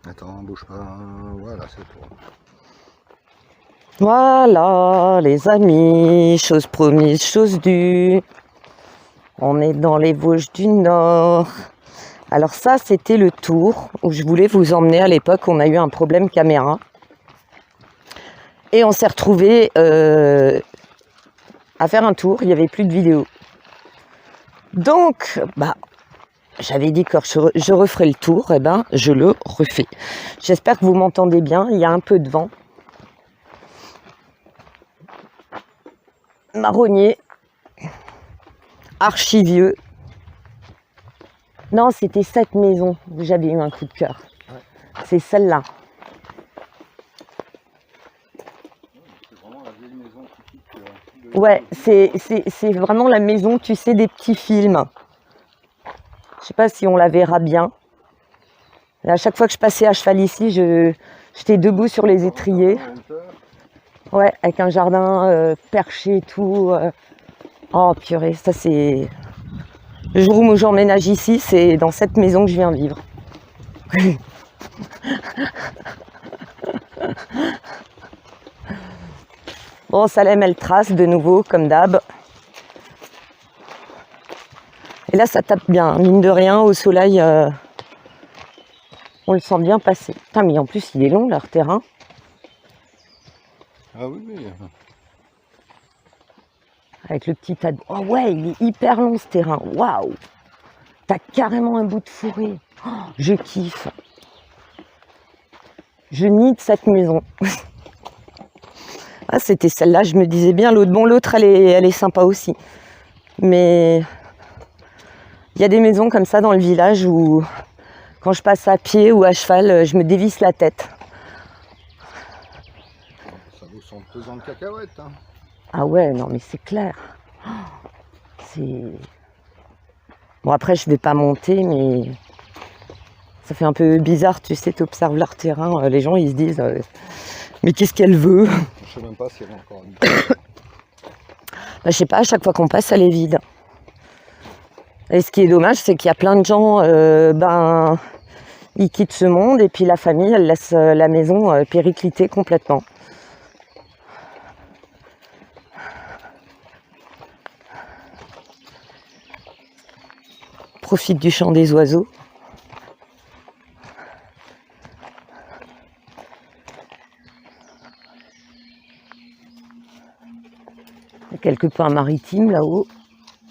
Attends, bouge pas. Voilà, c'est toi. Voilà, les amis, chose promise, chose due. On est dans les Vosges du Nord. Alors ça, c'était le tour où je voulais vous emmener à l'époque. On a eu un problème caméra. Et on s'est retrouvés à faire un tour. Il n'y avait plus de vidéo. Donc, j'avais dit que je referais le tour. Et je le refais. J'espère que vous m'entendez bien. Il y a un peu de vent. Marronnier. Archivieux. Non, c'était cette maison où j'avais eu un coup de cœur. Ouais. C'est celle-là. C'est vraiment la vieille maison typique. Ouais, c'est vraiment la maison, tu sais, des petits films. Je sais pas si on la verra bien. Et à chaque fois que je passais à cheval ici, j'étais debout sur les étriers. Ouais, avec un jardin perché et tout. Oh purée, ça c'est... Le jour où j'emménage ici, c'est dans cette maison que je viens vivre. Bon, Salem, elle trace de nouveau, comme d'hab. Et là, ça tape bien. Mine de rien, au soleil, on le sent bien passer. Putain, mais en plus, il est long, leur terrain. Ah oui, oui. Avec le petit tas de... Oh ouais, il est hyper long, ce terrain. Waouh! T'as carrément un bout de forêt. Oh, je kiffe. Je nie de cette maison. Ah, c'était celle-là, je me disais bien. L'autre, bon, l'autre, elle est sympa aussi. Mais il y a des maisons comme ça dans le village où, quand je passe à pied ou à cheval, je me dévisse la tête. Ça vaut son pesant de cacahuètes. Hein. Ah ouais, non, mais c'est clair. C'est... Bon, après, je vais pas monter, mais ça fait un peu bizarre, tu sais, tu observes leur terrain. Les gens, ils se disent, mais qu'est-ce qu'elle veut? Je sais même pas si elle est encore habitée. Je sais pas, à chaque fois qu'on passe, elle est vide. Et ce qui est dommage, c'est qu'il y a plein de gens, ils quittent ce monde, et puis la famille, elle laisse la maison péricliter complètement. Profite du chant des oiseaux. Il y a quelques pins maritimes là-haut.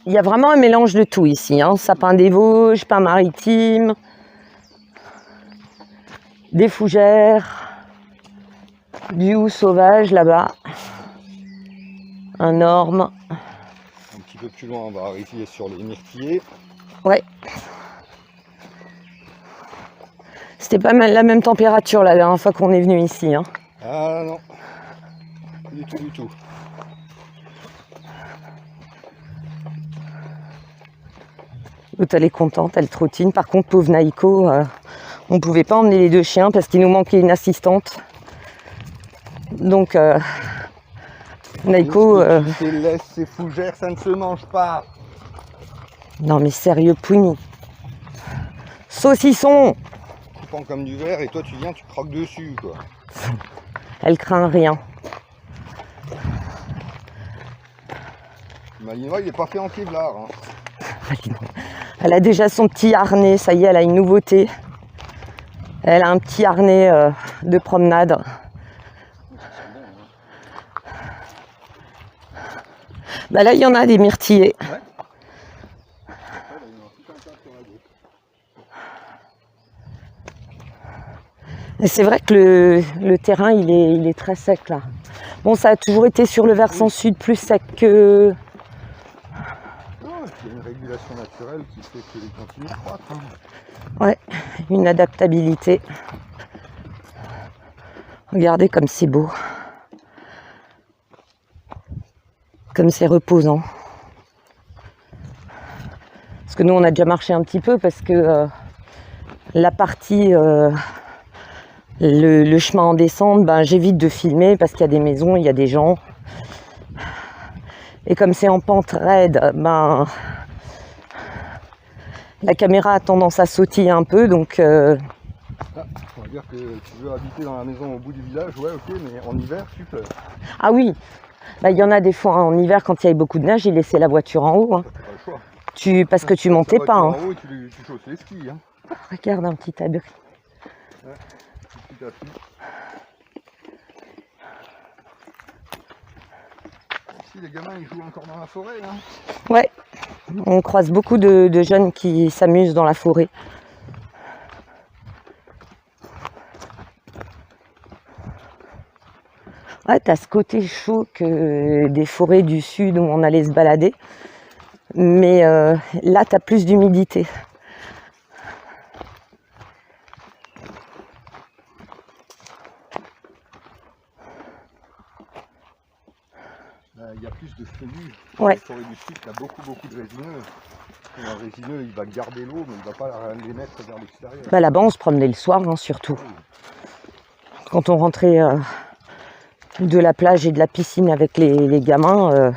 Il y a vraiment un mélange de tout ici. Hein. Sapin des Vosges, pins maritimes, des fougères, du houx sauvage là-bas. Un orme. Un petit peu plus loin, on va arriver sur les myrtillers. Ouais. C'était pas mal la même température la dernière fois qu'on est venu ici. Hein. Ah non, du tout, du tout. L'autre, elle est contente, elle trottine. Par contre, pauvre Naïko, on pouvait pas emmener les deux chiens parce qu'il nous manquait une assistante. Donc, Naïko... Tu laisses ces fougères, ça ne se mange pas. Non mais sérieux, Pouni. Saucisson. Tu prends comme du verre et toi tu viens, tu croques dessus quoi. Elle craint rien. Malinois, il n'est pas fait en Kevlar. Hein. Elle a déjà son petit harnais, ça y est, elle a une nouveauté. Elle a un petit harnais de promenade. Bah là, il y en a des myrtillers. Ouais. Et c'est vrai que le terrain, il est très sec là. Bon, ça a toujours été sur le versant sud plus sec que... Il y a une régulation naturelle qui fait que les continuent de croître. Hein. Ouais, une adaptabilité. Regardez comme c'est beau. Comme c'est reposant. Parce que nous, on a déjà marché un petit peu parce que la partie... le chemin en descente, j'évite de filmer parce qu'il y a des maisons, il y a des gens. Et comme c'est en pente raide, la caméra a tendance à sautiller un peu, donc Ah, on va dire que tu veux habiter dans la maison au bout du village, ouais, ok, mais en hiver, tu pleures. Ah oui, bah, il y en a des fois en hiver quand il y avait beaucoup de neige, ils laissaient la voiture en haut. Hein. T'as pas le choix. Parce que tu montais pas. Hein. En haut et tu chausses les skis. Hein. Regarde un petit abri. Ouais, petit à petit. Ici, les gamins, ils jouent encore dans la forêt, là. Ouais, on croise beaucoup de jeunes qui s'amusent dans la forêt. Ouais, t'as ce côté chaud que des forêts du sud où on allait se balader. Mais là, t'as plus d'humidité. Il y a plus de feuillus. Ouais. Dans les forêts du sud, il y a beaucoup de résineux. Et un résineux, il va garder l'eau, mais il ne va pas les mettre vers l'extérieur. Bah, là-bas, on se promenait le soir, hein, surtout. Quand on rentrait de la plage et de la piscine avec les gamins,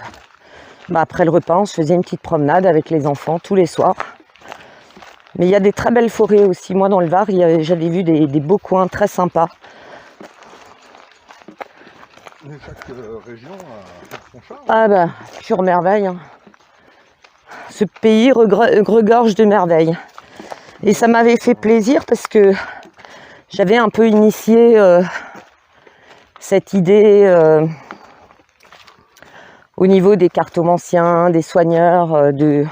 bah, après le repas, on se faisait une petite promenade avec les enfants tous les soirs. Mais il y a des très belles forêts aussi. Moi, dans le Var, j'avais vu des beaux coins très sympas. Chaque région a son charme. Ah bah, pure merveille. Hein. Ce pays regorge de merveilles. Et ça m'avait fait plaisir parce que j'avais un peu initié cette idée au niveau des cartomanciens, des soigneurs, de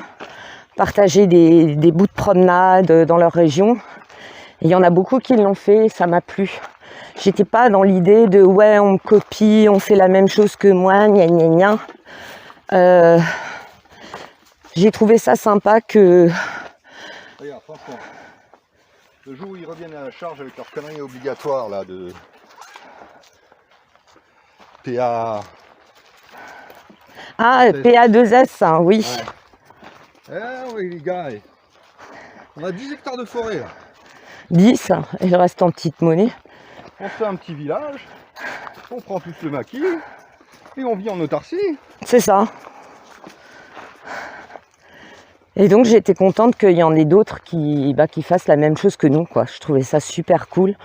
partager des bouts de promenade dans leur région. Et il y en a beaucoup qui l'ont fait et ça m'a plu. J'étais pas dans l'idée de ouais, on me copie, on fait la même chose que moi, gna gna gna. J'ai trouvé ça sympa que. Regarde, franchement, le jour où ils reviennent à la charge avec leur connerie obligatoire là de PA. Ah, PA2S, hein, oui. Ouais. Eh oui, les gars, on a 10 hectares de forêt là. 10, et je reste en petite monnaie. On se fait un petit village, on prend tous le maquis et on vit en autarcie. C'est ça. Et donc j'étais contente qu'il y en ait d'autres qui fassent la même chose que nous, quoi. Je trouvais ça super cool.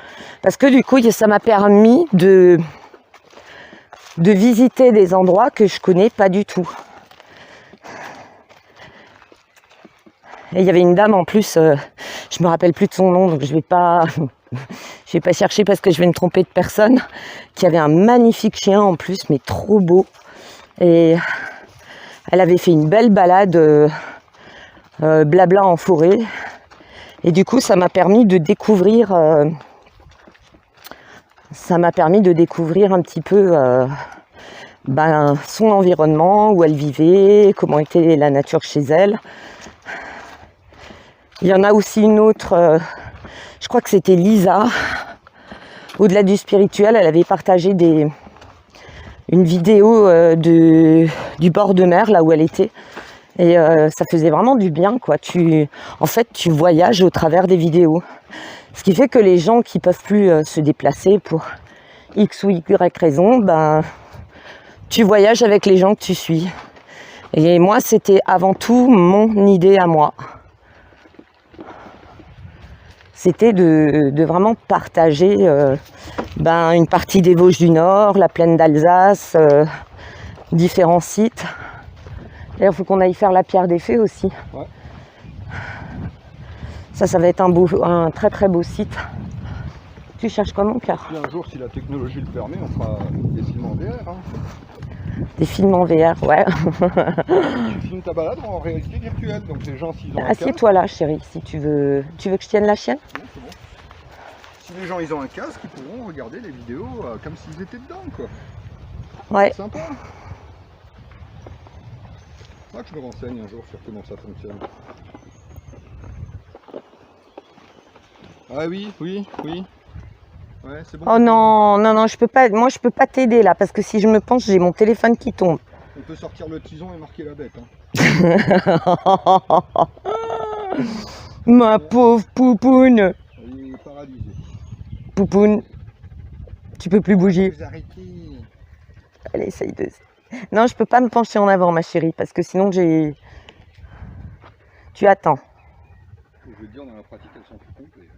Parce que du coup, ça m'a permis de visiter des endroits que je connais pas du tout. Et il y avait une dame en plus, je me rappelle plus de son nom, donc je vais pas chercher parce que je vais me tromper de personne, qui avait un magnifique chien en plus, mais trop beau. Et elle avait fait une belle balade blabla en forêt. Et du coup, ça m'a permis de découvrir un petit peu son environnement, où elle vivait, comment était la nature chez elle. Il y en a aussi une autre, je crois que c'était Lisa, au-delà du spirituel, elle avait partagé une vidéo du bord de mer, là où elle était. Et ça faisait vraiment du bien, quoi. En fait, tu voyages au travers des vidéos. Ce qui fait que les gens qui peuvent plus se déplacer pour X ou Y raison, tu voyages avec les gens que tu suis. Et moi, c'était avant tout mon idée à moi. C'était de vraiment partager une partie des Vosges du Nord, la plaine d'Alsace, différents sites. D'ailleurs, il faut qu'on aille faire la Pierre des Fées aussi. Ouais. Ça va être un très très beau site. Tu cherches quoi, mon cœur? Et un jour, si la technologie le permet, on fera des films en VR. Hein. Des films en VR, ouais. Tu filmes ta balade en réalité virtuelle, donc les gens, s'ils ont un casque... Assieds-toi là, chérie, si tu veux. Tu veux que je tienne la chienne? Non, c'est bon. Si les gens ils ont un casque, ils pourront regarder les vidéos comme s'ils étaient dedans, quoi. Ouais. C'est sympa. Moi, je me renseigne un jour sur comment ça fonctionne. Ah oui. Ouais, c'est bon. Oh non, je peux pas. Moi, je peux pas t'aider là, parce que si je me penche, j'ai mon téléphone qui tombe. On peut sortir le tison et marquer la bête. Hein. Ma pauvre Poupoune. Il est paralysé. Poupoune, tu peux plus bouger. Vous arrêtez. Allez, essaye de... Non, je peux pas me pencher en avant, ma chérie, parce que sinon j'ai... Tu attends. Je veux dire, dans la pratique, elles sont plus complètes.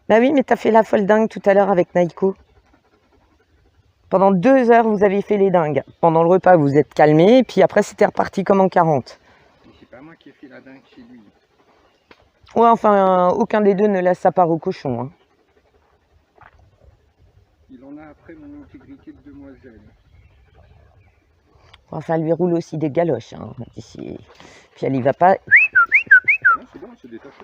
Bah oui, mais t'as fait la folle dingue tout à l'heure avec Naïko. Pendant 2 heures, vous avez fait les dingues. Pendant le repas, vous êtes calmés, et puis après, c'était reparti comme en 40. Mais c'est pas moi qui ai fait la dingue chez lui. Ouais, enfin, aucun des deux ne laisse sa part au cochon. Hein. Il en a après mon intégrité de demoiselle. Enfin, elle lui roule aussi des galoches. Hein, ici. Puis elle y va pas. Non, c'est bon, c'est détaché.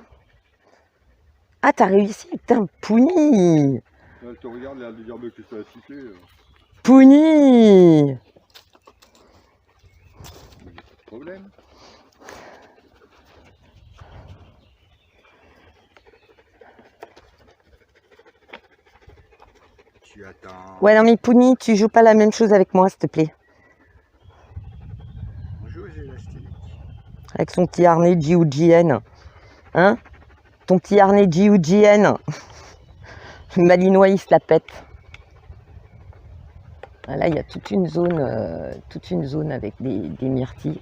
Ah, t'as réussi, putain, Pouni. Elle te regarde, elle a l'air de dire que tu as cité. Pouni. Mais y a pas de problème. Tu attends. Ouais, non, mais Pouni, tu joues pas la même chose avec moi, s'il te plaît. Bonjour, j'ai l'acheté. Avec son petit harnais GUGN. Hein? Ton petit harnais GUGN. Le Malinois, il se la pète. Ah, là, il y a toute une zone avec des myrtilles.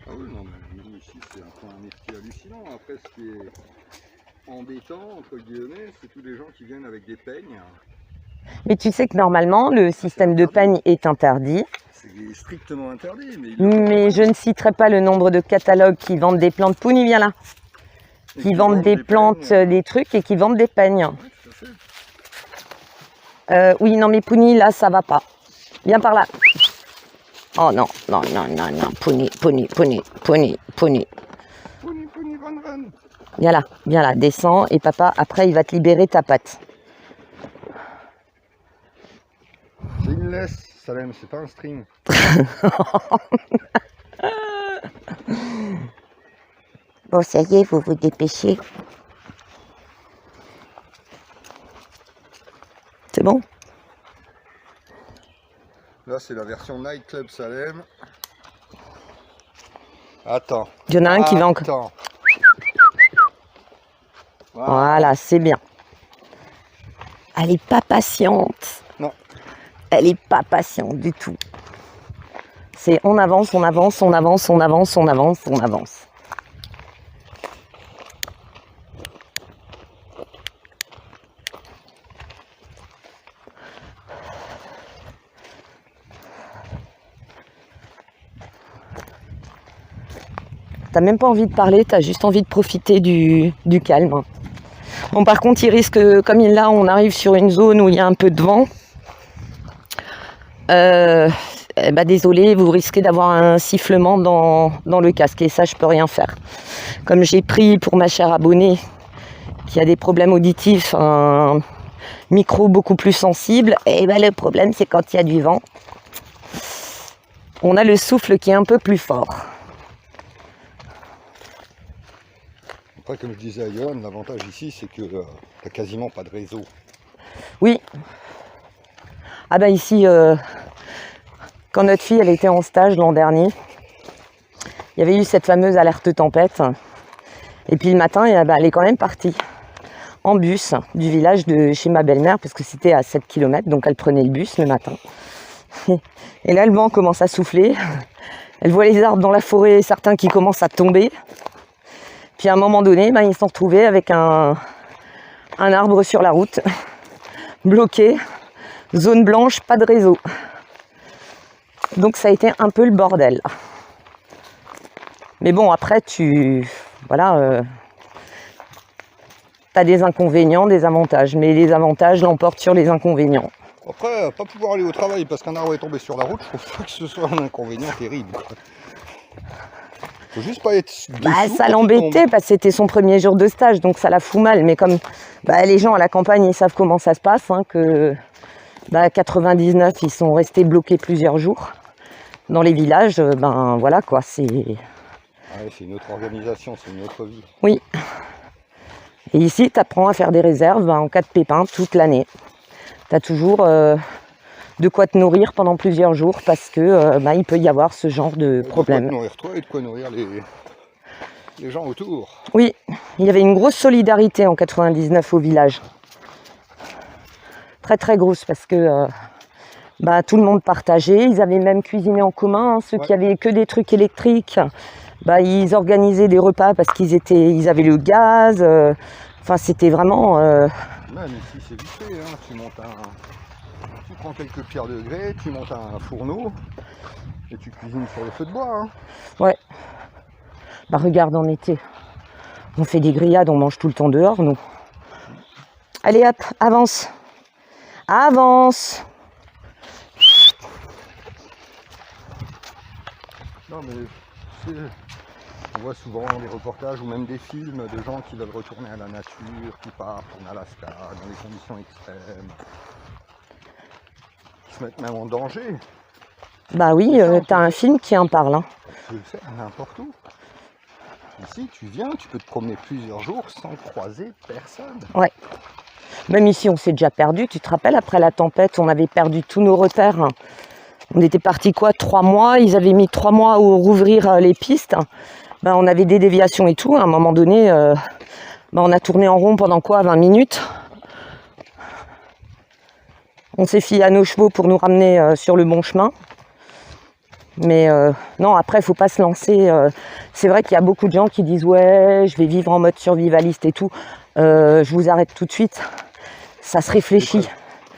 Ah oui, non, mais ici, c'est un peu un métier hallucinant. Après, ce qui est embêtant, entre guillemets, c'est tous les gens qui viennent avec des peignes. Mais tu sais que normalement, le système de peigne est interdit. C'est strictement interdit. Mais je ne citerai pas le nombre de catalogues qui vendent des plantes. Pouni, viens là. Qui vendent des plantes, des trucs et qui vendent des peignes. Ouais, tout à fait. Oui, non, mais Pouni, là, ça va pas. Viens par là. Oh non, non, non, non, non. Pouni, Pouni, Pouni, Pouni, Pouni. Pouni, pouni, run, run. Viens là, descends et papa, après, il va te libérer ta patte. C'est une laisse, Salem, c'est pas un string. Bon, ça y est, vous vous dépêchez. C'est bon? Là, c'est la version Night Club Salem. Attends. Il y en a un qui va encore. Attends. Voilà, c'est bien. Elle est pas patiente. Non. Elle est pas patiente du tout. C'est on avance, on avance, on avance, on avance, on avance, on avance. T'as même pas envie de parler, t'as juste envie de profiter du calme. Bon, par contre, il risque, comme là, on arrive sur une zone où il y a un peu de vent. Désolé, vous risquez d'avoir un sifflement dans le casque et ça, je peux rien faire. Comme j'ai pris pour ma chère abonnée qui a des problèmes auditifs un micro beaucoup plus sensible, et le problème, c'est quand il y a du vent, on a le souffle qui est un peu plus fort. Après, comme je disais à Johan, l'avantage ici, c'est que t'as quasiment pas de réseau. Oui. Ah bah ici, quand notre fille elle était en stage l'an dernier, il y avait eu cette fameuse alerte tempête. Et puis le matin, elle est quand même partie en bus du village de chez ma belle-mère, parce que c'était à 7 km, donc elle prenait le bus le matin. Et là, le vent commence à souffler. Elle voit les arbres dans la forêt, certains qui commencent à tomber. Puis à un moment donné, ils se sont retrouvés avec un arbre sur la route, bloqué, zone blanche, pas de réseau. Donc ça a été un peu le bordel. Mais bon, après, t'as des inconvénients, des avantages. Mais les avantages l'emportent sur les inconvénients. Après, pas pouvoir aller au travail parce qu'un arbre est tombé sur la route, je trouve pas que ce soit un inconvénient terrible. Faut juste pas être dessous, ça l'embêtait parce que c'était son premier jour de stage, donc ça la fout mal. Mais comme les gens à la campagne, ils savent comment ça se passe, que 99, ils sont restés bloqués plusieurs jours dans les villages. Voilà quoi, c'est... Ouais, c'est une autre organisation, c'est une autre vie. Oui. Et ici, tu apprends à faire des réserves en cas de pépin toute l'année. Tu as toujours de quoi te nourrir pendant plusieurs jours parce que il peut y avoir ce genre de problème. De quoi te nourrir toi et de quoi nourrir les gens autour. Oui, il y avait une grosse solidarité en 99 au village. Très très grosse parce que tout le monde partageait. Ils avaient même cuisiné en commun. Ceux qui avaient que des trucs électriques, ils organisaient des repas parce qu'ils avaient le gaz. C'était vraiment... Même ici c'est vite fait, hein. Tu prends quelques pierres de grès, tu montes un fourneau et tu cuisines sur le feu de bois. Hein. Ouais. Bah regarde en été. On fait des grillades, on mange tout le temps dehors, nous. Allez hop, avance. Avance. Non mais on voit souvent des reportages ou même des films de gens qui veulent retourner à la nature, qui partent en Alaska dans des conditions extrêmes, qui se mettent même en danger. Bah oui, t'as un film qui en parle. Hein. Tu peux le faire n'importe où. Ici, tu viens, tu peux te promener plusieurs jours sans croiser personne. Ouais. Même ici, on s'est déjà perdu. Tu te rappelles, après la tempête, on avait perdu tous nos repères. Hein. On était parti quoi, 3 mois. Ils avaient mis 3 mois à rouvrir les pistes. Ben, on avait des déviations et tout. À un moment donné, on a tourné en rond pendant quoi, 20 minutes. On s'est fié à nos chevaux pour nous ramener sur le bon chemin. Mais non, après, il ne faut pas se lancer. C'est vrai qu'il y a beaucoup de gens qui disent « Ouais, je vais vivre en mode survivaliste et tout. » Je vous arrête tout de suite. Ça se réfléchit.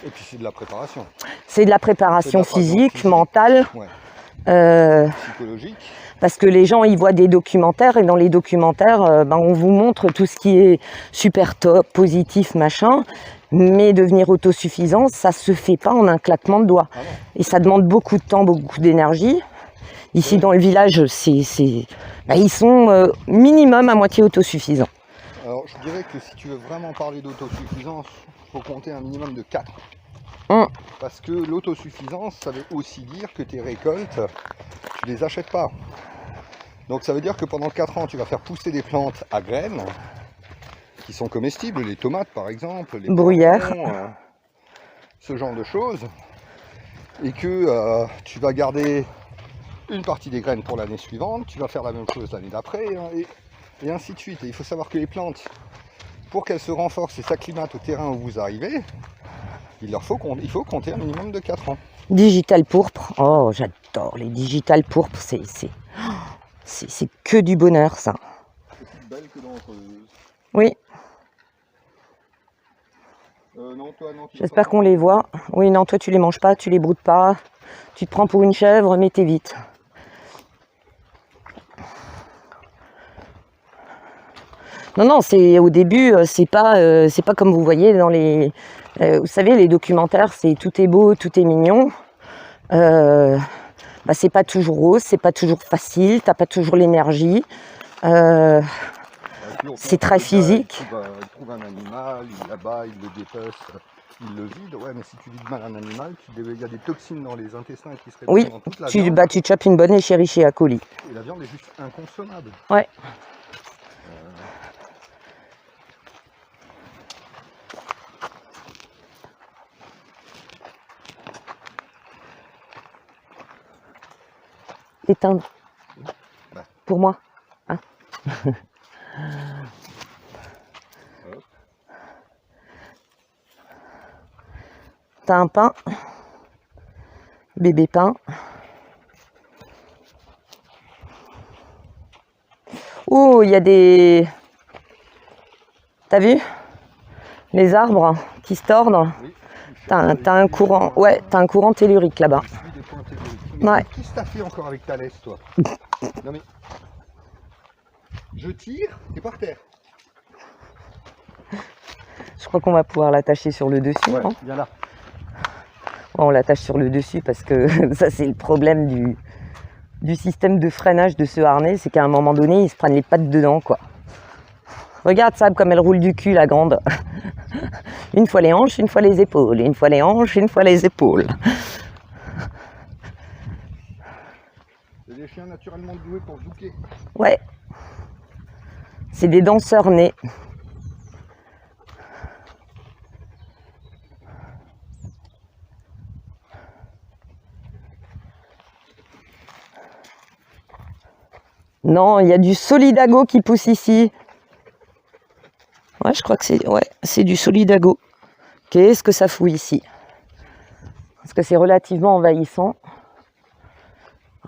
Et puis c'est de la préparation. C'est de la préparation physique, mentale. Ouais. Psychologique. Parce que les gens, ils voient des documentaires et dans les documentaires, on vous montre tout ce qui est super top, positif, machin. Mais devenir autosuffisant, ça se fait pas en un claquement de doigts. Ah et ça demande beaucoup de temps, beaucoup d'énergie. Ici, dans le village, ils sont minimum à moitié autosuffisants. Alors, je dirais que si tu veux vraiment parler d'autosuffisance, il faut compter un minimum de 4. Parce que l'autosuffisance, ça veut aussi dire que tes récoltes, tu les achètes pas. Donc ça veut dire que pendant 4 ans, tu vas faire pousser des plantes à graines qui sont comestibles, les tomates par exemple, les bruyères, ce genre de choses, et que tu vas garder une partie des graines pour l'année suivante, tu vas faire la même chose l'année d'après, et ainsi de suite. Et il faut savoir que les plantes, pour qu'elles se renforcent et s'acclimatent au terrain où vous arrivez, il faut compter un minimum de 4 ans. Digital pourpre, oh j'adore les digital pourpres, c'est que du bonheur ça. C'est plus belle que dangereuse. Oui. Non, toi, non, j'espère qu'on les voit. Oui, non, toi tu les manges pas, tu les broutes pas, tu te prends pour une chèvre, mais t'es vite. Non, c'est au début, c'est pas comme vous voyez dans les, vous savez, les documentaires, c'est tout est beau, tout est mignon. C'est pas toujours rose, c'est pas toujours facile, t'as pas toujours l'énergie. C'est très physique. Il trouve un animal, il l'abat, il le dépece, il le vide. Ouais, mais si tu vides mal un animal, il y a des toxines dans les intestins qui se répandent dans toute la viande. Tu chopes une bonne Escherichia coli. Et la viande est juste inconsommable. Ouais. Éteindre. Pour moi. Hein. T'as un pain. Bébé pain. Oh, il y a des... T'as vu? Les arbres qui se tordent. Oui. T'as un courant. Ouais, t'as un courant tellurique là-bas. Ouais. Qu'est-ce que t'as fait encore avec ta laisse, toi? Non mais... Je tire, t'es par terre. Je crois qu'on va pouvoir l'attacher sur le dessus. Ouais, viens là. On l'attache sur le dessus parce que ça c'est le problème du système de freinage de ce harnais, c'est qu'à un moment donné, ils se prennent les pattes dedans, quoi. Regarde Sab comme elle roule du cul, la grande. Une fois les hanches, une fois les épaules. Une fois les hanches, une fois les épaules. C'est des chiens naturellement doués pour zouker. Ouais. C'est des danseurs nés. Non, il y a du Solidago qui pousse ici. Ouais, je crois que c'est du Solidago. Qu'est-ce que ça fout ici? Parce que c'est relativement envahissant.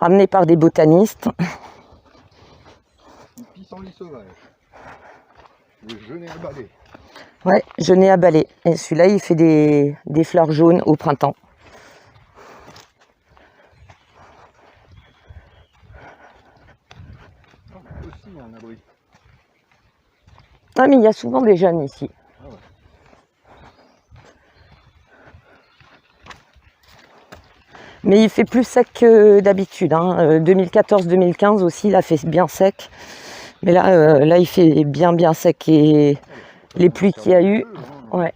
Ramené par des botanistes. Une pissenlit sauvage. Le genêt à balai. Ouais, genêt à balai. Et celui-là, il fait des fleurs jaunes au printemps. Aussi un abri. Ah, mais il y a souvent des jeunes ici. Ah ouais. Mais il fait plus sec que d'habitude. Hein. 2014-2015 aussi, il a fait bien sec. Mais là, là il fait bien sec. Et les pluies qu'il y a eu... Ouais.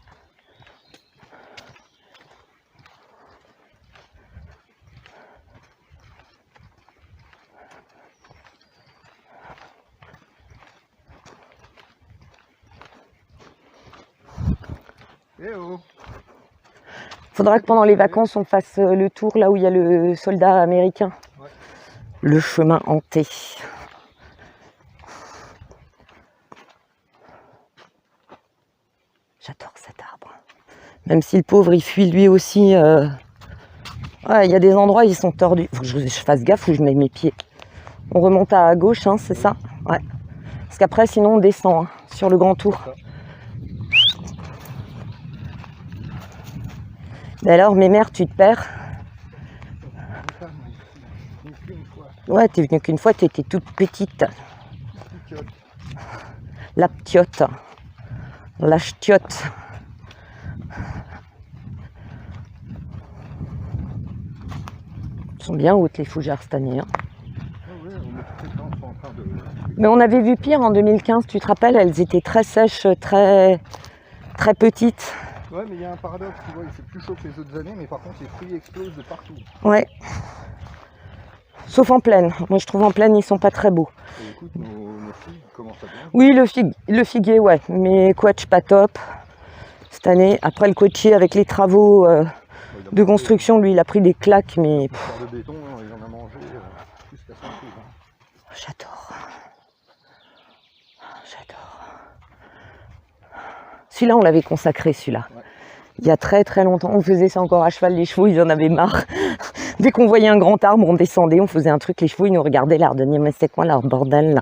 Faudra que pendant les vacances, on fasse le tour là où il y a le soldat américain. Ouais. Le chemin hanté. J'adore cet arbre. Même si le pauvre, il fuit lui aussi. Ouais, il y a des endroits, ils sont tordus. Faut que je fasse gaffe où je mets mes pieds. On remonte à gauche, hein, c'est ça? Ouais. Parce qu'après, sinon, on descend hein, sur le grand tour. Mais alors, mes mères, tu te perds? Ouais, t'es venue qu'une fois, t'étais toute petite. La ptiote. La ch'tiote. Ils sont bien hautes les fougères cette année. Hein. Mais on avait vu pire en 2015, tu te rappelles, elles étaient très sèches, très petites. Ouais, mais il y a un paradoxe, tu vois, il fait plus chaud que les autres années, mais par contre les fruits explosent de partout. Ouais. Sauf en plaine. Moi je trouve en plaine ils sont pas très beaux. Et écoute, nos figues commencent à bien. Oui, le figuier, ouais, mais quatch pas top cette année. Après le coachier avec les travaux de construction, lui il a pris des claques, mais. De béton, il en a mangé jusqu'à son tour. Hein. J'adore. Celui-là, on l'avait consacré, celui-là. Ouais. Il y a très longtemps, on faisait ça encore à cheval, les chevaux, ils en avaient marre. Dès qu'on voyait un grand arbre, on descendait, on faisait un truc, les chevaux, ils nous regardaient là, de dire, mais c'est quoi leur bordel, là?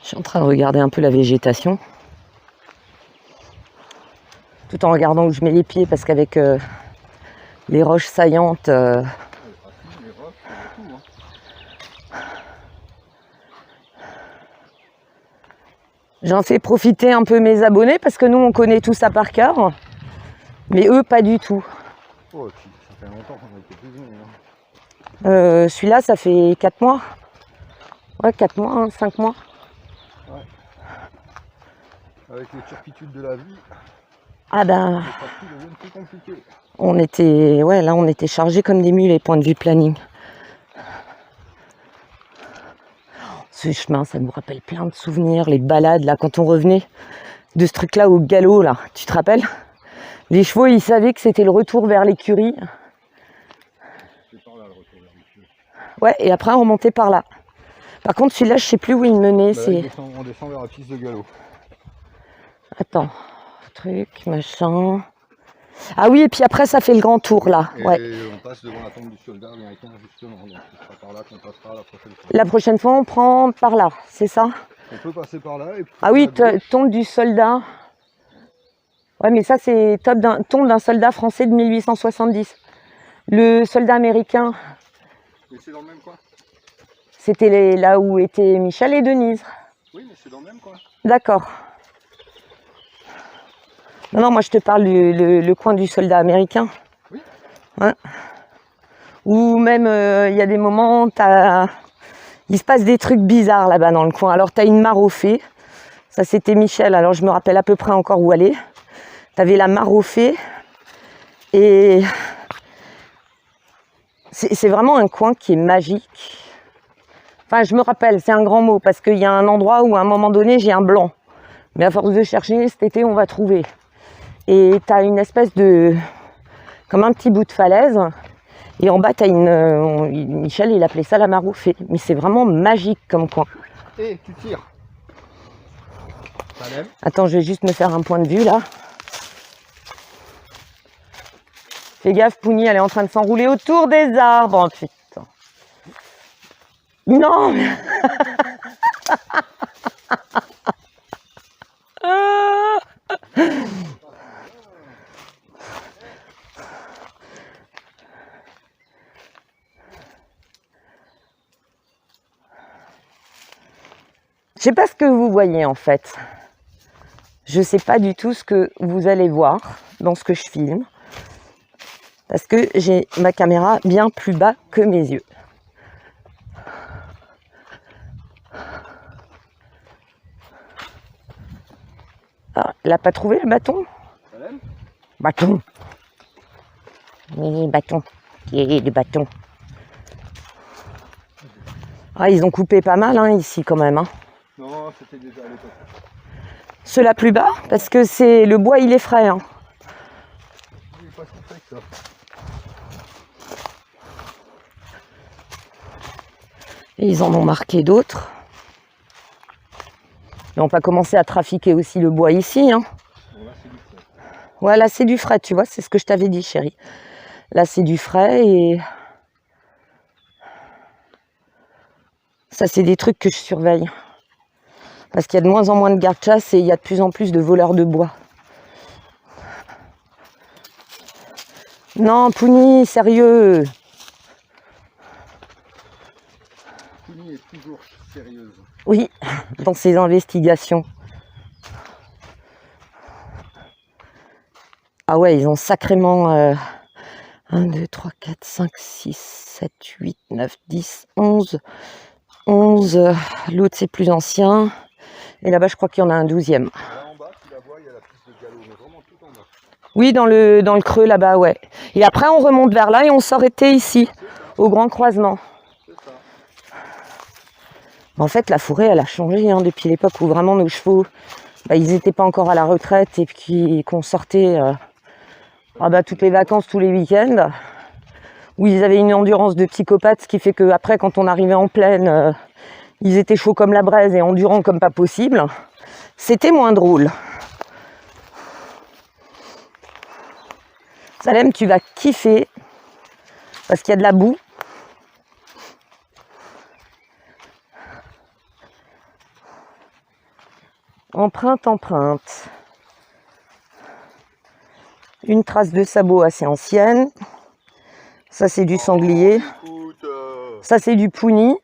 Je suis en train de regarder un peu la végétation. Tout en regardant où je mets les pieds, parce qu'avec les roches saillantes... J'en fais profiter un peu mes abonnés, parce que nous, on connaît tout ça par cœur. Mais eux, pas du tout. Oh, ça fait longtemps qu'on a été plus venus. Hein. Celui-là, ça fait 4 mois. Ouais, 4 mois, hein, 5 mois. Ouais. Avec les turpitudes de la vie. Ah ben, plus compliqué. On était, ouais, là on était chargés comme des mules, les points de vue planning. Ce chemin, ça nous rappelle plein de souvenirs, les balades là, quand on revenait de ce truc-là au galop là, tu te rappelles? Les chevaux, ils savaient que c'était le retour vers l'écurie. C'est par là le retour vers l'écurie. Ouais, et après on remontait par là. Par contre, celui-là, je sais plus où il menait. Bah là, on descend vers la piste de galop. Attends. Truc, machin. Ah oui, et puis après ça fait le grand tour là. Et ouais. On passe devant la tombe du soldat américain justement. Donc ce sera par là qu'on passera la prochaine fois. La prochaine fois on prend par là, c'est ça? On peut passer par là. Et puis ah oui, tombe du soldat. Ouais, mais ça c'est tombe d'un soldat français de 1870. Le soldat américain. Mais c'est dans le même coin. C'était là où étaient Michel et Denise. Oui, mais c'est dans le même coin. D'accord. Non, moi je te parle le coin du soldat américain. Oui. Ouais. Ou même, il y a des moments, il se passe des trucs bizarres là-bas dans le coin. Alors tu as une mare aux fées, ça c'était Michel, alors je me rappelle à peu près encore où aller. Tu avais la mare aux fées, et c'est vraiment un coin qui est magique. Enfin, je me rappelle, c'est un grand mot, parce qu'il y a un endroit où à un moment donné j'ai un blanc. Mais à force de chercher, cet été on va trouver. Et tu as une espèce de... comme un petit bout de falaise. Et en bas, tu as Michel, il appelait ça la mare aux fées. Mais c'est vraiment magique comme coin. Et tu tires. Attends, je vais juste me faire un point de vue là. Fais gaffe, Pouni, elle est en train de s'enrouler autour des arbres. Oh, putain. Non. Je sais pas ce que vous voyez en fait. Je sais pas du tout ce que vous allez voir dans ce que je filme. Parce que j'ai ma caméra bien plus bas que mes yeux. Ah, elle n'a pas trouvé le bâton? Bâton. Oui, bâton. Et le bâton. Ah, ils ont coupé pas mal hein, ici quand même. Hein. Non, c'était déjà à l'époque. Ceux-là plus bas, parce que c'est le bois, il est frais. Hein. Il est pas si frais que ça. Et ils en ont marqué d'autres. Et on va commencer à trafiquer aussi le bois ici. Hein. Bon, là, c'est du frais. Ouais, là, c'est du frais, tu vois, c'est ce que je t'avais dit, chérie. Là, c'est du frais et... Ça, c'est des trucs que je surveille. Parce qu'il y a de moins en moins de gardes-chasse et il y a de plus en plus de voleurs de bois. Non, Pouni, sérieux. Pouni est toujours sérieuse. Oui, dans ses investigations. Ah ouais, ils ont sacrément... 1, 2, 3, 4, 5, 6, 7, 8, 9, 10, 11... 11, l'autre c'est plus ancien. Et là-bas, je crois qu'il y en a un 12e. Là en bas, tu la vois, il y a la piste de galop, mais vraiment tout en bas. Oui, dans le creux là-bas, ouais. Et après, on remonte vers là et on s'arrêtait ici, au grand croisement. C'est ça. En fait, la forêt, elle a changé hein, depuis l'époque où vraiment nos chevaux, ils n'étaient pas encore à la retraite et puis qu'on sortait toutes les vacances, tous les week-ends. Où ils avaient une endurance de psychopathe, ce qui fait qu'après, quand on arrivait en plaine, ils étaient chauds comme la braise et endurants comme pas possible. C'était moins drôle. Salem, tu vas kiffer, parce qu'il y a de la boue. Empreinte. Une trace de sabot assez ancienne. Ça, c'est du sanglier. Ça, c'est du Pouni.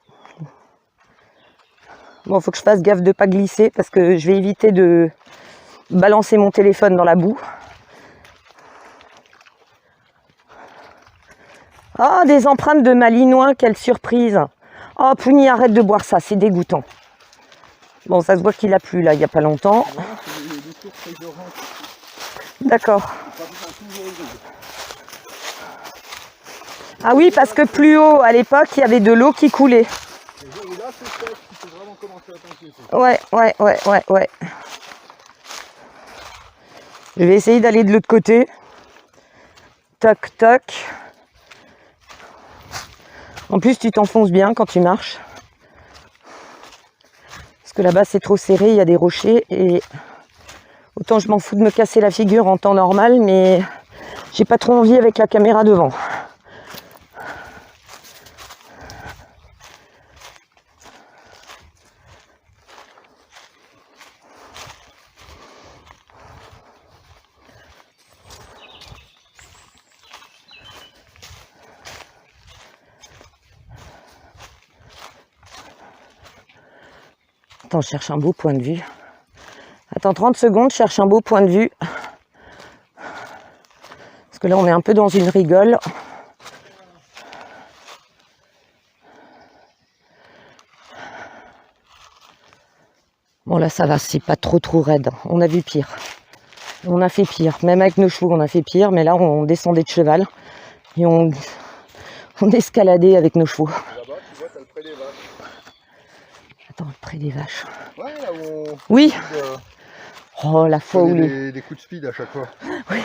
Bon, faut que je fasse gaffe de ne pas glisser parce que je vais éviter de balancer mon téléphone dans la boue. Oh, des empreintes de malinois, quelle surprise. Oh, Pouni, arrête de boire ça, c'est dégoûtant. Bon, ça se voit qu'il a plu, là, il n'y a pas longtemps. D'accord. Ah oui, parce que plus haut, à l'époque, il y avait de l'eau qui coulait. Ouais. Je vais essayer d'aller de l'autre côté. Toc, toc. En plus, tu t'enfonces bien quand tu marches. Parce que là-bas, c'est trop serré, il y a des rochers. Et autant je m'en fous de me casser la figure en temps normal, mais j'ai pas trop envie avec la caméra devant. Attends, je cherche un beau point de vue. Attends 30 secondes, je cherche un beau point de vue. Parce que là, on est un peu dans une rigole. Bon, là, ça va, c'est pas trop raide. On a vu pire. On a fait pire. Même avec nos chevaux, on a fait pire. Mais là, on descendait de cheval. Et on escaladait avec nos chevaux. Là-bas, tu vois, t'as le pré des vaches. Attends, le pré des vaches. Ouais, là où on... Oui. Oh, la fois où des coups de speed à chaque fois. Oui,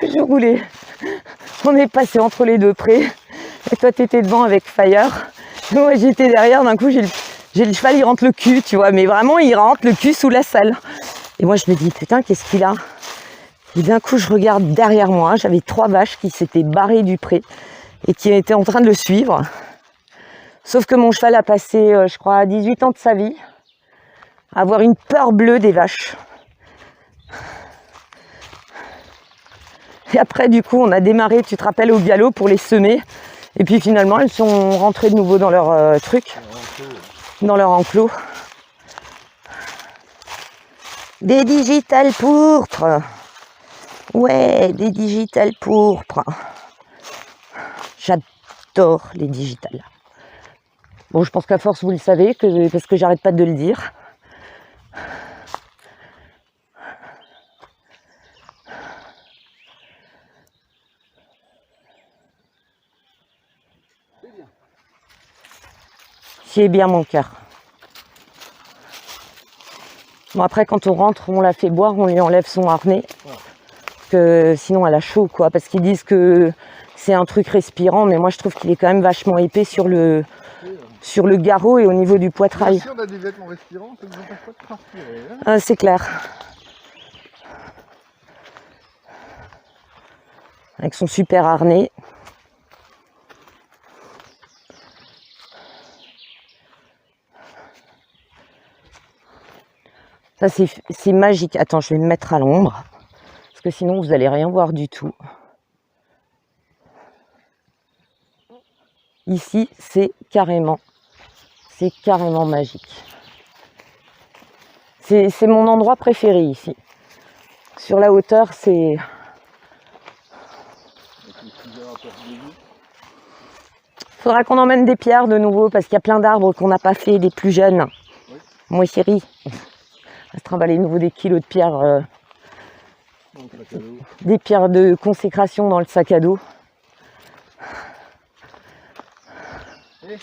je roulais. On est passé entre les deux prés. Et toi, t'étais devant avec Fire. Et moi, j'étais derrière. D'un coup, j'ai le cheval, il rentre le cul, tu vois. Mais vraiment, il rentre le cul sous la selle. Et moi, je me dis, putain, qu'est-ce qu'il a? Et d'un coup, je regarde derrière moi, j'avais 3 vaches qui s'étaient barrées du pré et qui étaient en train de le suivre. Sauf que mon cheval a passé, je crois, 18 ans de sa vie à avoir une peur bleue des vaches. Et après, du coup, on a démarré, tu te rappelles, au galop pour les semer. Et puis finalement, elles sont rentrées de nouveau dans leur truc, dans leur enclos. Des digitales pourpres. Ouais, des digitales pourpres. J'adore les digitales. Bon, je pense qu'à force, vous le savez, parce que j'arrête pas de le dire. C'est bien mon cœur. Bon, après, quand on rentre, on la fait boire, on lui enlève son harnais. Que sinon, elle a chaud, quoi. Parce qu'ils disent que c'est un truc respirant, mais moi, je trouve qu'il est quand même vachement épais sur le garrot et au niveau du poitrail. Si on a des vêtements respirants, ça ne nous empêche pas de transpirer. Hein, c'est clair. Avec son super harnais. Ça, c'est magique. Attends, je vais me mettre à l'ombre. Parce que sinon, vous n'allez rien voir du tout. Ici, c'est carrément magique. C'est mon endroit préféré ici. Sur la hauteur, c'est... Faudra qu'on emmène des pierres de nouveau parce qu'il y a plein d'arbres qu'on n'a pas fait, des plus jeunes. Oui. Moi, chérie, on va se trimballer de nouveau des kilos de pierres. Des pierres de consécration dans le sac à dos. Et...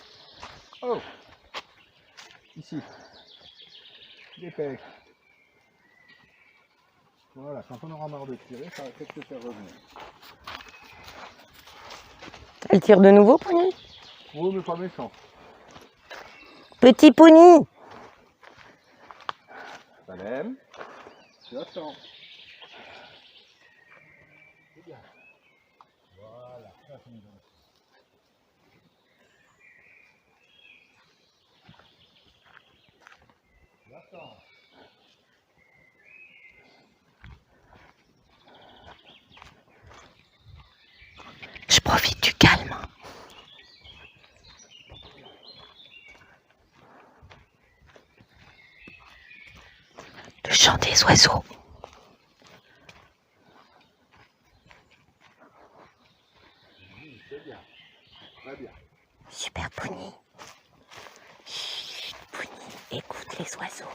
Oh, ici, des pecs. Voilà, quand on aura marre de tirer, ça va peut-être te faire revenir. Elle tire de nouveau, Pony? Oui, mais pas méchant. Petit Pony! Salem, tu attends. Voilà, ça c'est une bonne. J'attends. Je profite du calme. Le chant des oiseaux. C'est bien. Très bien. Super Pony. Chut, Pony, écoute les oiseaux.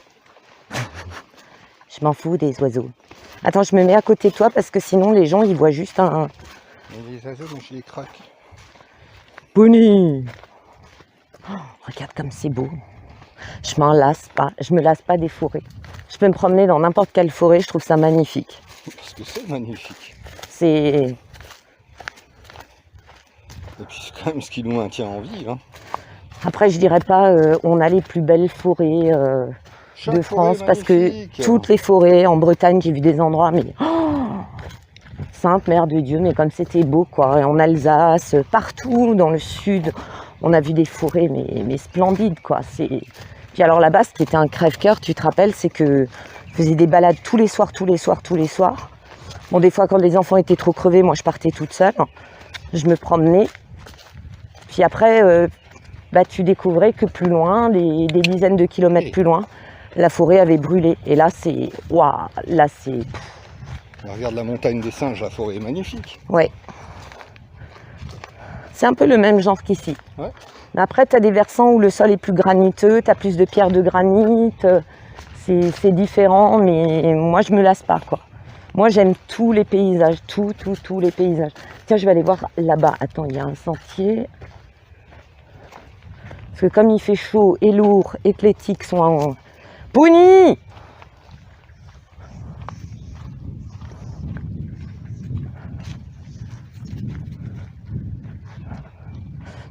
Je m'en fous des oiseaux. Attends, je me mets à côté de toi parce que sinon les gens ils voient juste un... Mais les oiseaux, moi je les craque. Pony! Oh, regarde comme c'est beau. Je m'en lasse pas. Je me lasse pas des forêts. Je peux me promener dans n'importe quelle forêt. Je trouve ça magnifique. Parce que c'est magnifique. C'est... Et puis c'est quand même ce qui nous maintient en vie. Hein. Après, je dirais pas on a les plus belles forêts de France parce que toutes les forêts en Bretagne, j'ai vu des endroits, mais Sainte Mère de Dieu, mais comme c'était beau, quoi. Et en Alsace, partout dans le sud, on a vu des forêts, mais splendides, quoi. Puis alors là-bas, ce qui était un crève-cœur, tu te rappelles, c'est que je faisais des balades tous les soirs. Bon, des fois, quand les enfants étaient trop crevés, moi, je partais toute seule. Je me promenais. Puis après, tu découvrais que plus loin, des dizaines de kilomètres plus loin, la forêt avait brûlé. Et là, c'est... Waouh, là, c'est... Regarde la montagne des singes, la forêt est magnifique. Ouais. C'est un peu le même genre qu'ici. Ouais. Mais après, tu as des versants où le sol est plus graniteux, tu as plus de pierres de granit. C'est différent, mais moi, je me lasse pas, quoi. Moi, j'aime tous les paysages, tous les paysages. Tiens, je vais aller voir là-bas. Attends, il y a un sentier. Parce que comme il fait chaud et lourd et que les tiques sont en... Pony!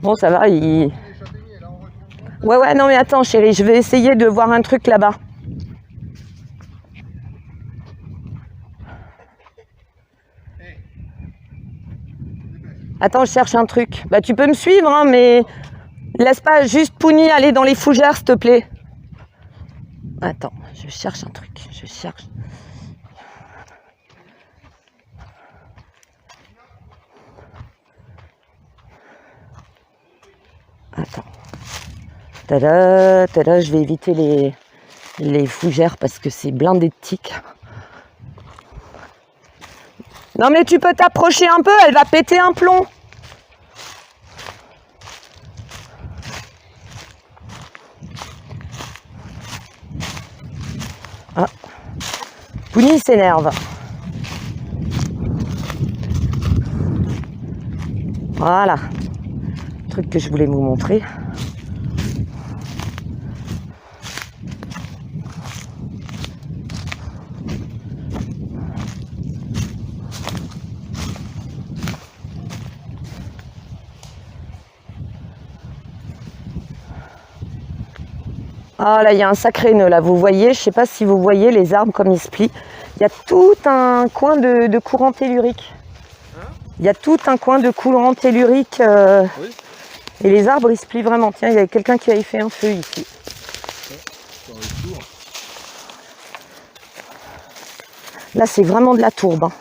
Bon, ça va, il... Ouais, non, mais attends, chérie, je vais essayer de voir un truc là-bas. Attends, je cherche un truc. Bah, tu peux me suivre, hein, mais laisse pas juste Pouni aller dans les fougères, s'il te plaît. Attends, je cherche un truc. Je cherche. Attends. Tada, tada, je vais éviter les fougères parce que c'est blindé de tiques. Non mais tu peux t'approcher un peu, elle va péter un plomb. Ah. Pouni s'énerve. Voilà. Le truc que je voulais vous montrer. Ah là, il y a un sacré nœud là, vous voyez, je sais pas si vous voyez les arbres comme ils se plient. Il y a tout un coin de courant tellurique. Il y a tout un coin de courant tellurique Oui. et les arbres ils se plient vraiment. Tiens, il y avait quelqu'un qui avait fait un feu ici. Là, c'est vraiment de la tourbe. Hein.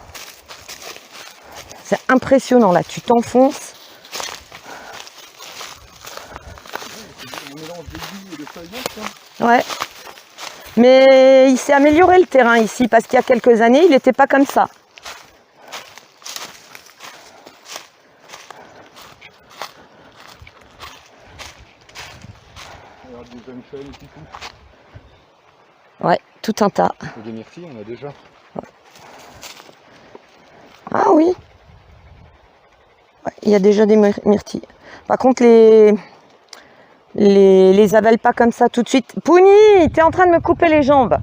C'est impressionnant là, tu t'enfonces. Ouais. Mais il s'est amélioré le terrain ici parce qu'il y a quelques années, il n'était pas comme ça. Regarde des jeunes chênes et tout. Ouais, tout un tas. Et des myrtilles, on a déjà. Ah oui. Ouais, il y a déjà des myrtilles. Par contre, les avale pas comme ça tout de suite. Pouni, t'es en train de me couper les jambes.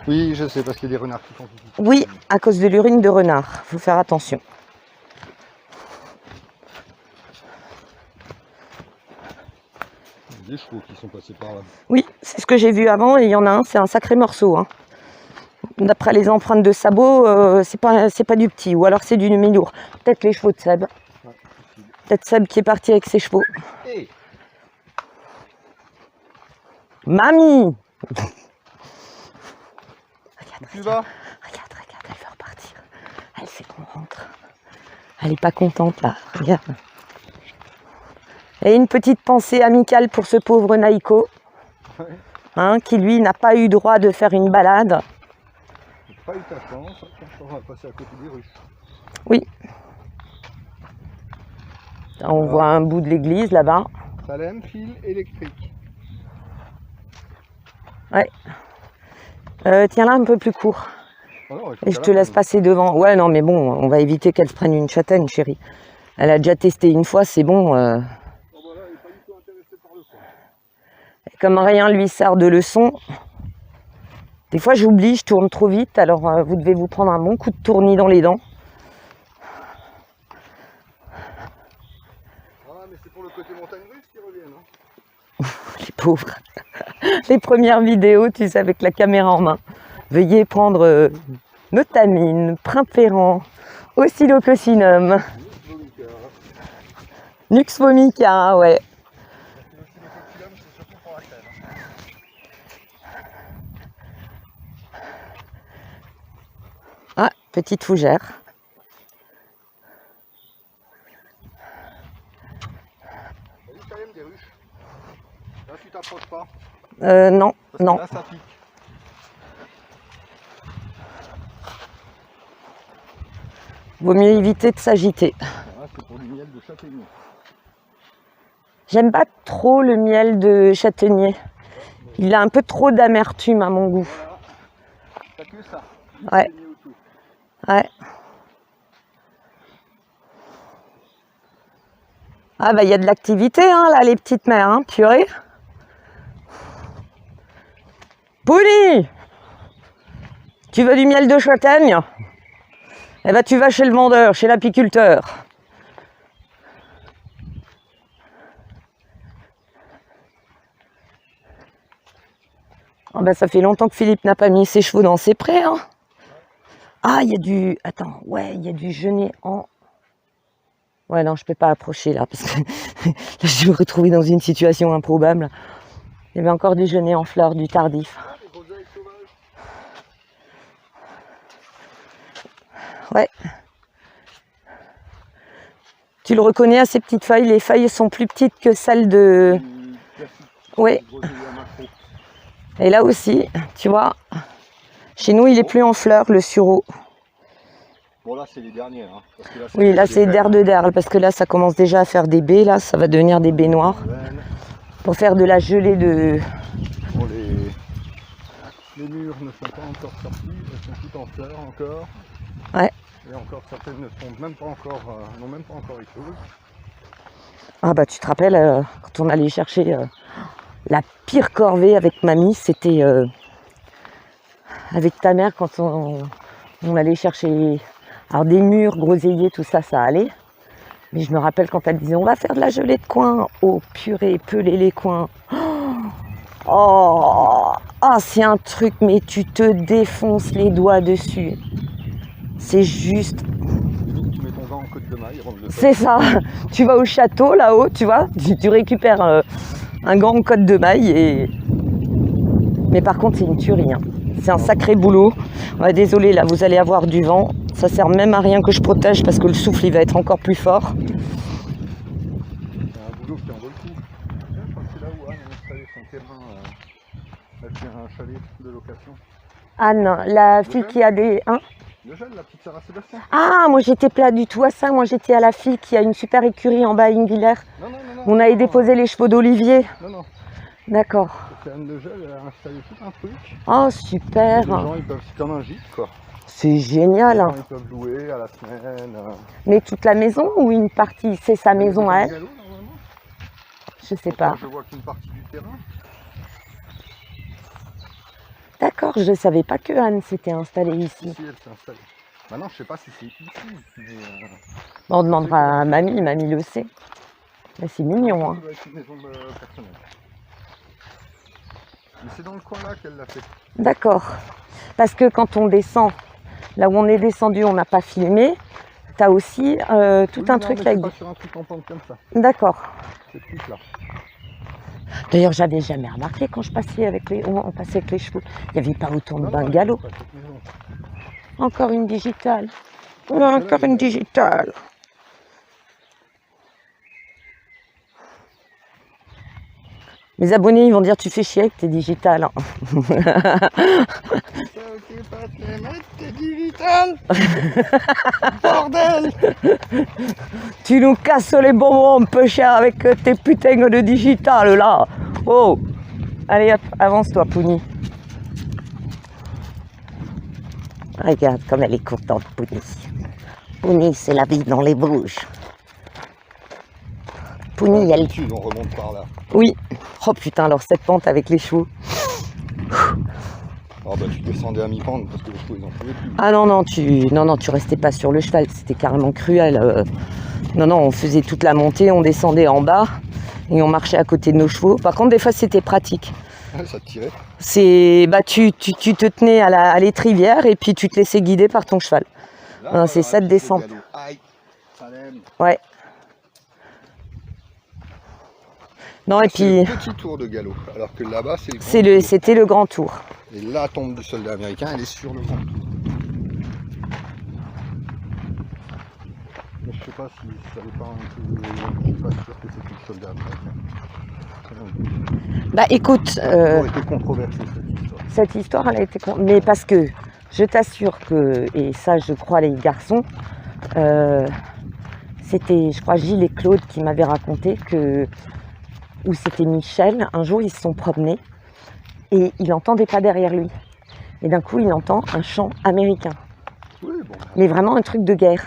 Oui, je sais, parce qu'il y a des renards qui font pipi. Oui, à cause de l'urine de renard. Faut faire attention. Des chevaux qui sont passés par là. Oui, c'est ce que j'ai vu avant et il y en a un, c'est un sacré morceau. Hein. D'après les empreintes de sabots, c'est pas du petit, ou alors c'est du mi-lourd. Peut-être les chevaux de Seb. Ouais, Peut-être Seb qui est parti avec ses chevaux. hey. Mamie! Tu vas? Regarde, elle veut repartir. Elle sait qu'on rentre. Elle est pas contente là, regarde. Et une petite pensée amicale pour ce pauvre Naïko, hein, qui lui n'a pas eu droit de faire une balade. Pas eu ta chance, on va passer à côté des ruches. Oui. On voit un bout de l'église là-bas. Salem, fil électrique. Ouais. Tiens là un peu plus court. Oh non, Et je te laisse passer devant. Ouais, non, mais bon, on va éviter qu'elle se prenne une châtaigne, chérie. Elle a déjà testé une fois, c'est bon. Et comme rien lui sert de leçon, des fois j'oublie, je tourne trop vite, alors vous devez vous prendre un bon coup de tournis dans les dents. Ah, mais c'est pour le côté montagne russe qui reviennent. Hein. Les pauvres. Les premières vidéos, tu sais, avec la caméra en main. Veuillez prendre Notamine, Primferan, Oscillococcinum, Nux vomica, ouais. Ah, petite fougère. Il y a quand même des ruches. Là, tu t'approches pas. Non, Parce que non. là, ça pique. Vaut mieux éviter de s'agiter. Là, c'est pour du miel de châtaignier. J'aime pas trop le miel de châtaignier. Il a un peu trop d'amertume à mon goût. Voilà. T'as que ça. Ouais. Ouais. Ah bah il y a de l'activité hein, là les petites mères, hein, purée. Pouli, tu veux du miel de châtaigne? Eh ben tu vas chez le vendeur, chez l'apiculteur. Oh ben ça fait longtemps que Philippe n'a pas mis ses chevaux dans ses prés. Hein. Ah il y a du... Attends, ouais, il y a du genêt en... Ouais, non, je peux pas approcher là, parce que là, je vais me retrouver dans une situation improbable. Il y avait encore du genêt en fleurs, du tardif. Ah, les groseilles sauvages. Ouais. Tu le reconnais à ces petites feuilles, les feuilles sont plus petites que celles de... Ouais. Et là aussi, tu vois, chez nous, il est plus en fleurs, le sureau. Bon, là, c'est les dernières. Hein, parce que là, Oui, là, c'est der de derle, parce que là, ça commence déjà à faire des baies. Là, ça va devenir des baies noires. Pour faire de la gelée de... Bon, les murs ne sont pas encore sortis, elles sont toutes en fleurs encore. Ouais. Et encore certaines ne sont même pas encore, n'ont même pas encore éclos. Ah bah, tu te rappelles, quand on allait chercher la pire corvée avec mamie, c'était avec ta mère, quand on allait chercher... Alors des mûres, groseilliers, tout ça, ça allait. Mais je me rappelle quand elle disait on va faire de la gelée de coin. Oh purée, peler les coins. Oh, ah, c'est un truc, mais tu te défonces les doigts dessus. C'est juste. Tu mets ton vin en côte de maille avant de le faire. C'est ça. Tu vas au château là-haut, tu vois, tu récupères un gant en côte de maille et. Mais par contre, c'est une tuerie. Hein. C'est un sacré boulot. Ouais, désolé, là, vous allez avoir du vent. Ça sert même à rien que je protège parce que le souffle, il va être encore plus fort. C'est un boulot qui en vaut le coup. Je crois que c'est là où Anne a installé son terrain. Elle fait un chalet de location. Anne, la fille qui a des... Hein, Le jeune, la petite Sarah Sébastien. ah, moi, j'étais pas du tout à ça. Moi, j'étais à la fille qui a une super écurie en bas à Ingviller. Non, non, non, non. On avait déposé les chevaux d'Olivier. Non, non. D'accord. C'est Anne Le Gel, elle a installé tout un truc. Oh, Les super. gens, ils peuvent, c'est comme un gîte, quoi. C'est génial. Les Hein. gens, ils peuvent louer à la semaine. Mais toute la maison ou une partie? C'est sa maison à elle? Galop, normalement. Je sais Enfin, pas. je vois qu'une partie du terrain. D'accord, je savais pas que Anne s'était installée ici. Ici, elle s'est installée. Maintenant, je sais pas si c'est ici, mais... Bon, on demandera à mamie, mamie le sait. Mais c'est mignon, hein. Ça doit être une maison personnelle. Mais c'est dans le coin là qu'elle l'a fait. D'accord. Parce que quand on descend, là où on est descendu, on n'a pas filmé. T'as aussi tout Oui, un non, truc mais là. c'est pas sur un truc en pente comme ça. D'accord. C'est plus là. D'ailleurs, j'avais jamais remarqué quand je passais avec les, on passait avec les chevaux. Il n'y avait pas autant de Non, non, bungalows. c'est pas cette maison. Encore une digitale. Oh là, encore une digitale. Mes abonnés, ils vont dire tu fais chier avec tes digitales. Hein. T'es digital. Bordel. Tu nous casses les bonbons un peu cher avec tes putains de digitales là. Oh. Allez hop, avance-toi Pouni. Regarde comme elle est contente Pouni. Pouni, c'est la vie dans les Vosges. Pouni, elle... On remonte par là. Oui. Oh putain, alors cette pente avec les chevaux. Ah bah tu descendais à mi-pente parce que les chevaux ils en pouvaient plus. Ah non, tu restais pas sur le cheval, c'était carrément cruel. Non, on faisait toute la montée, on descendait en bas et on marchait à côté de nos chevaux. Par contre, des fois, c'était pratique. Ça te tirait. C'est, bah, tu te tenais à l'étrivière et puis tu te laissais guider par ton cheval. Là, c'est ça de descente. Aïe, ça l'aime. Ouais. Non, et puis... C'est le petit tour de galop, alors que là-bas, c'est le grand tour. C'était le grand tour. Et la tombe du soldat américain, elle est sur le grand tour. Mais je sais pas si ça n'est pas un peu... Je suis pas sûr que c'est le soldat américain. Bah écoute... Ça a été controversé cette histoire. Cette histoire, elle a été... Mais parce que, je t'assure que, et ça je crois les garçons, c'était, je crois, Gilles et Claude qui m'avaient raconté que... Où c'était Michel, un jour ils se sont promenés et il n'entendait pas derrière lui. Et d'un coup il entend un chant américain. Oui, bon. Mais vraiment un truc de guerre.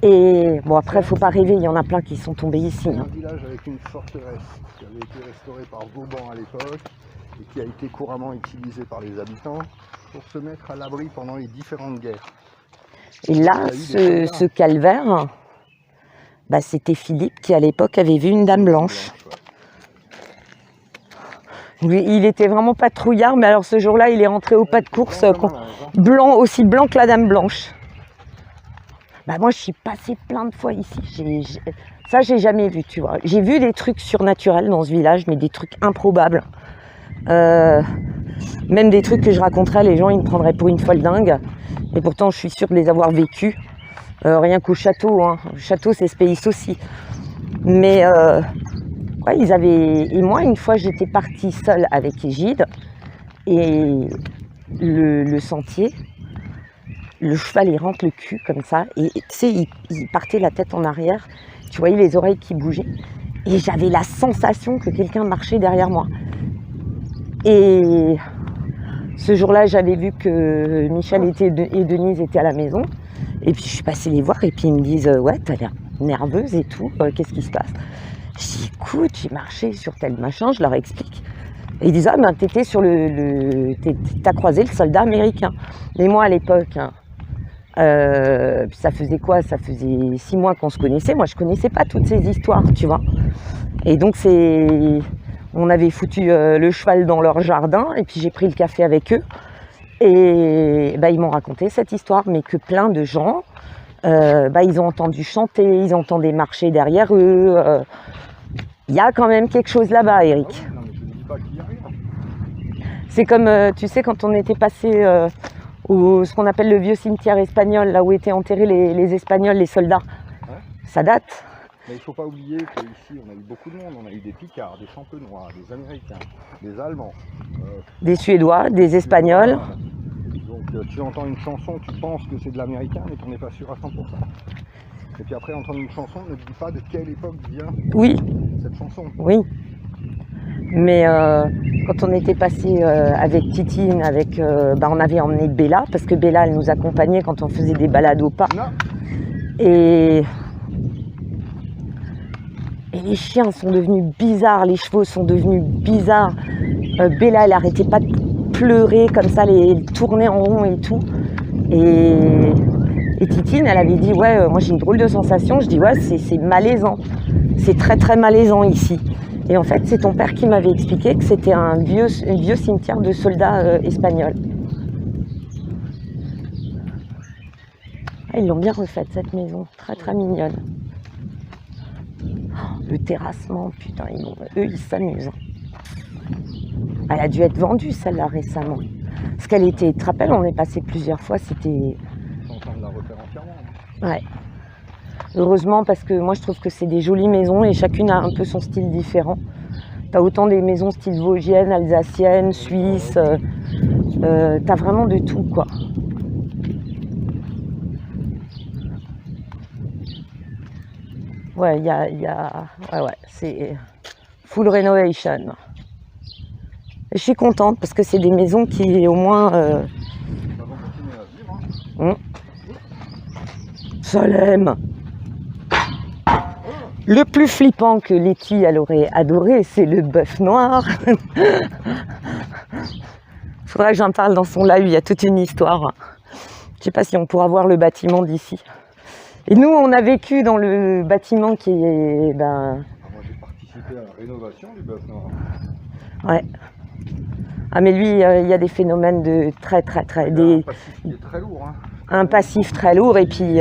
Et bon après il faut pas rêver, il y en a plein qui sont tombés ici. C'est Hein. un village avec une forteresse qui avait été restaurée par Vauban à l'époque et qui a été couramment utilisée par les habitants pour se mettre à l'abri pendant les différentes guerres. Et là, ce calvaire, bah, c'était Philippe qui à l'époque avait vu une dame blanche. Lui, il était vraiment pas trouillard, mais alors ce jour-là, il est rentré au pas de course, blanc, aussi blanc que la dame blanche. Bah moi, je suis passée plein de fois ici. Ça, j'ai jamais vu, tu vois. J'ai vu des trucs surnaturels dans ce village, mais des trucs improbables. Même des trucs que je raconterais, les gens, ils me prendraient pour une folle dingue. Et pourtant, je suis sûre de les avoir vécus. Rien qu'au château, hein. Le château, c'est space aussi. Mais ouais, ils avaient... Et moi, une fois, j'étais partie seule avec Égide. Et le sentier, le cheval, il rentre le cul comme ça. Et tu sais, il partait la tête en arrière. Tu voyais les oreilles qui bougeaient. Et j'avais la sensation que quelqu'un marchait derrière moi. Et ce jour-là, j'avais vu que Michel et Denise étaient à la maison. Et puis, je suis passée les voir. Et puis, ils me disent, ouais, t'as l'air nerveuse et tout. Qu'est-ce qui se passe? Je dis, écoute, j'ai marché sur tel machin. Je leur explique. Et ils disent, ah ben t'étais sur t'as croisé le soldat américain. Mais moi à l'époque, hein, ça faisait quoi? Ça faisait 6 mois qu'on se connaissait. Moi je connaissais pas toutes ces histoires, tu vois. Et donc on avait foutu le cheval dans leur jardin et puis j'ai pris le café avec eux. Et bah, ils m'ont raconté cette histoire, mais que plein de gens, bah, ils ont entendu chanter, ils entendaient marcher derrière eux. Il y a quand même quelque chose là-bas, Eric. C'est comme, tu sais, quand on était passé ce qu'on appelle le vieux cimetière espagnol, là où étaient enterrés les Espagnols, les soldats. Ouais. Ça date. Mais il ne faut pas oublier qu'ici, on a eu beaucoup de monde. On a eu des Picards, des Champenois, des Américains, des Allemands. Des Suédois, des Espagnols. Donc tu entends une chanson, tu penses que c'est de l'américain, mais tu n'en es pas sûr à 100%. Et puis après, entendre une chanson ne te dit pas de quelle époque vient cette chanson. Oui. Mais quand on était passé avec Titine, bah, on avait emmené Bella, parce que Bella, elle nous accompagnait quand on faisait des balades au pas. Et les chiens sont devenus bizarres, les chevaux sont devenus bizarres. Bella, elle arrêtait pas de pleurer comme ça, elle tournait en rond et tout. Et Titine, elle avait dit, ouais, moi j'ai une drôle de sensation. Je dis, ouais, c'est malaisant. C'est très très malaisant ici. Et en fait, c'est ton père qui m'avait expliqué que c'était un vieux cimetière de soldats espagnols. Ah, ils l'ont bien refaite, cette maison. Très très mignonne. Oh, le terrassement, putain, eux, ils s'amusent. Elle a dû être vendue, celle-là, récemment. Parce qu'elle était, tu te rappelles, on est passé plusieurs fois, c'était... Ils sont en train de la refaire entièrement. Ouais. Heureusement, parce que moi je trouve que c'est des jolies maisons et chacune a un peu son style différent. T'as autant des maisons style vosgienne, alsacienne, suisse, t'as vraiment de tout, quoi. Ouais, ouais, c'est full renovation. Et je suis contente parce que c'est des maisons qui au moins... Salem. Le plus flippant que Letty, elle aurait adoré, c'est le bœuf noir. Faudrait que j'en parle dans son live, il y a toute une histoire. Je sais pas si on pourra voir le bâtiment d'ici. Et nous, on a vécu dans le bâtiment qui est... Moi, j'ai participé à la rénovation du bœuf noir. Ouais. Ah, mais lui, il y a des phénomènes de très... Un passif qui est très lourd. Hein. Un passif très lourd et puis...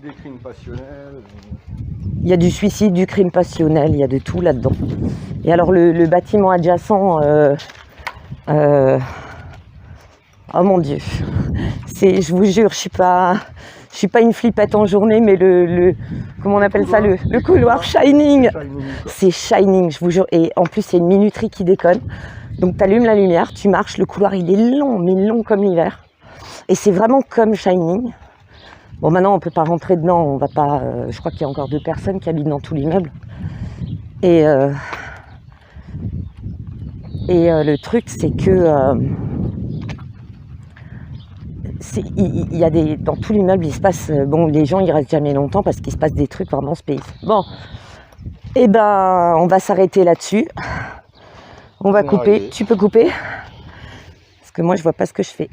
Des crimes passionnels. Il y a du suicide, du crime passionnel, il y a de tout là-dedans. Et alors le bâtiment adjacent, oh mon Dieu, je vous jure, je suis pas une flippette en journée, mais comment on appelle ça, le couloir Shining. C'est Shining, je vous jure. Et en plus, c'est une minuterie qui déconne. Donc tu allumes la lumière, tu marches, le couloir il est long, mais long comme l'hiver. Et c'est vraiment comme Shining. Bon, maintenant, on ne peut pas rentrer dedans, on va pas... je crois qu'il y a encore 2 personnes qui habitent dans tout l'immeuble. Et le truc, c'est que... il y a dans tout l'immeuble, il se passe... bon, les gens, ils restent jamais longtemps parce qu'il se passe des trucs vraiment space. Bon, et ben, on va s'arrêter là-dessus. On va couper. Tu peux couper? Parce que moi, je vois pas ce que je fais.